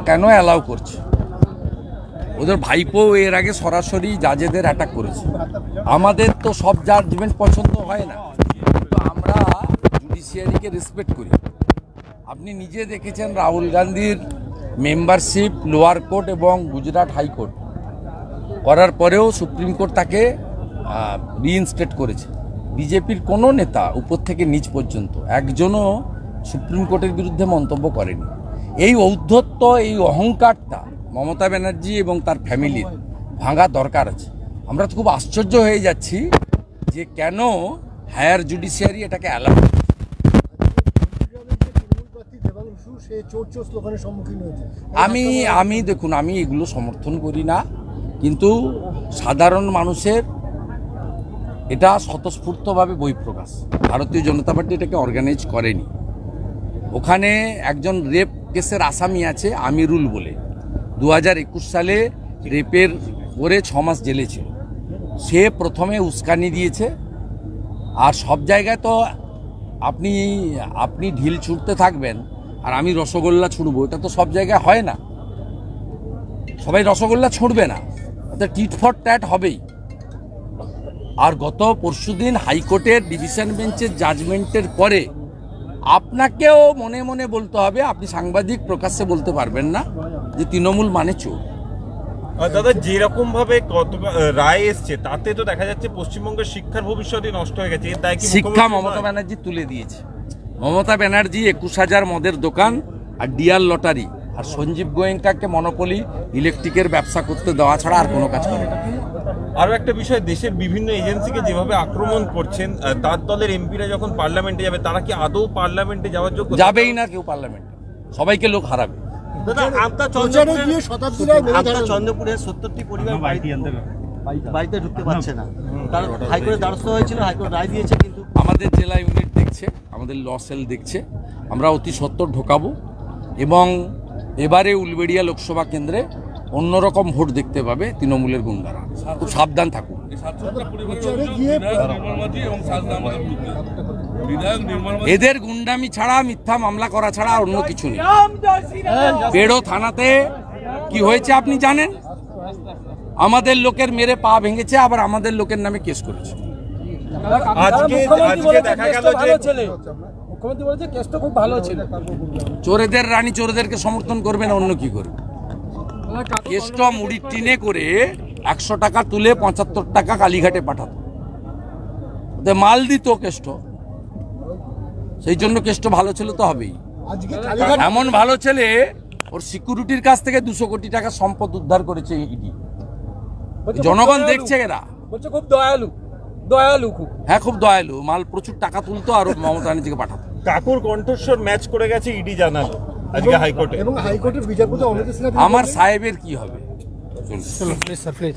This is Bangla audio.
কেন অ্যালাউ করছে? ওদের ভাইপো এর আগে সরাসরি জাজেদের অ্যাটাক করেছে। আমাদের তো সব জাজমেন্ট পছন্দ হয় না, কিন্তু আমরা জুডিশিয়ারিকে রেসপেক্ট করি। আপনি নিজে দেখেছেন রাহুল গান্ধীর মেম্বারশিপ লোয়ার কোর্ট এবং গুজরাট হাইকোর্ট করার পরেও সুপ্রিম কোর্ট তাকে রিইনস্টেট করেছে। বিজেপির কোনো নেতা উপর থেকে নিচ পর্যন্ত একজনও সুপ্রিম কোর্টের বিরুদ্ধে মন্তব্য করেনি। এই ঔদ্ধত্য, এই অহংকারটা মমতা ব্যানার্জি এবং তার ফ্যামিলির ভাঙা দরকার আছে। আমরা তো খুব আশ্চর্য হয়ে যাচ্ছি যে কেন হায়ার জুডিশিয়ারি এটাকে অ্যালাউ করছে। আমি দেখুন, আমি এগুলো সমর্থন করি না, কিন্তু সাধারণ মানুষের এটা স্বতঃস্ফূর্তভাবে বহিঃপ্রকাশ। ভারতীয় জনতা পার্টি এটাকে অর্গানাইজ করেনি। ওখানে একজন রেপ কেসের আসামি আছে আমিরুল বলে, 2021 সালে রেপের করে 6 মাস জেলে ছিল। সে প্রথমে উস্কানি দিয়েছে। আর সব জায়গায় তো আপনি ঢিল ছুটতে থাকবেন আর আমি রসগোল্লা ছুঁড়বো, এটা তো সব জায়গায় হয় না। সবাই রসগোল্লা ছুঁড়বে না, এটা টিট ফর ট্যাট হবেই। আর গত পরশুদিন হাইকোর্টের ডিভিশন বেঞ্চের জাজমেন্টের পরে আপনাকেও মনে মনে বলতে হবে, আপনি সাংবাদিক প্রকাশ্যে বলতে পারবেন না যে তৃণমূল মানে চোর। দাদা, যেরকম ভাবে রায় এসছে তাতে তো দেখা যাচ্ছে পশ্চিমবঙ্গের শিক্ষার ভবিষ্যৎই নষ্ট হয়ে গেছে। শিক্ষা মমতা ব্যানার্জি তুলে দিয়েছে। মমতা ব্যানার্জি 21,000 মদের দোকান আর ডিয়ার লটারি আর সঞ্জীব গোয়েঙ্কাকে মনোপলি ইলেকট্রিকের ব্যবসা করতে দেওয়া ছাড়া আর কোনো কাজ করে না। আরো একটা বিষয়, দেশের বিভিন্ন এজেন্সিকে যেভাবে আক্রমণ করছেন, তার দলের এমপিরা যখন পার্লামেন্টে যাবে তারা কি আদৌ পার্লামেন্টে যাওয়ার যোগ্য? যাবেই না কেউ পার্লামেন্টে, সবাইকে লোক হারাবে। চন্দ্রপুরের 70টি পরিবার বাড়িতে ঢুকতে পারছে না, কারণ হাইকোর্টের দ্বারস্থ হয়েছিল, হাইকোর্ট রায় দিয়েছে, কিন্তু আমাদের জেলা ইউনিট দেখছে, আমাদের ল সেল দেখছে, আমরা অতি সত্বর ঢোকাবো। এবং এবারে উলবেড়িয়া লোকসভা কেন্দ্রে অন্যরকম ভোট দেখতে পাবে তৃণমূলের গুন্ডারা। খুব সাবধান থাকুন। এদের গুন্ডামি ছাড়া, মিথ্যা মামলা করা ছাড়া অন্য কিছু নেই। বেড়ো থানাতে কি হয়েছে আপনি জানেন? আমাদের লোকের মেরে পা ভেঙেছে, আবার আমাদের লোকের নামে কেস করেছে। চোরেদের রানী চোরেদেরকে সমর্থন করবে না, অন্য কি করবে? কেষ্ট মুড়ির টিনে করে 100 টাকা তুলে 75 টাকা কালীঘাটে পাঠাতো, মাল দিত কেষ্ট। সেই জন্য কেষ্ট ভালো ছেলে তো হবেই। এমন ভালো ছেলে, ওর সিকিউরিটির কাছ থেকে 200 কোটি টাকা সম্পদ উদ্ধার করেছে ইডি। জনগণ দেখছে, এরা বলছে খুব দয়ালু। হ্যাঁ, খুব দয়ালু। মাল প্রচুর টাকা তুলতো আর মমতা ব্যানার্জিকে পাঠাতো। কাকুর কণ্ঠস্বর ম্যাচ করে গেছে ইডি জানালো আজকে হাইকোর্টে। এবং হাইকোর্টের বিচারপতি অমৃত সিনহা, আমার সাহেবের কি হবে? Please sir, please.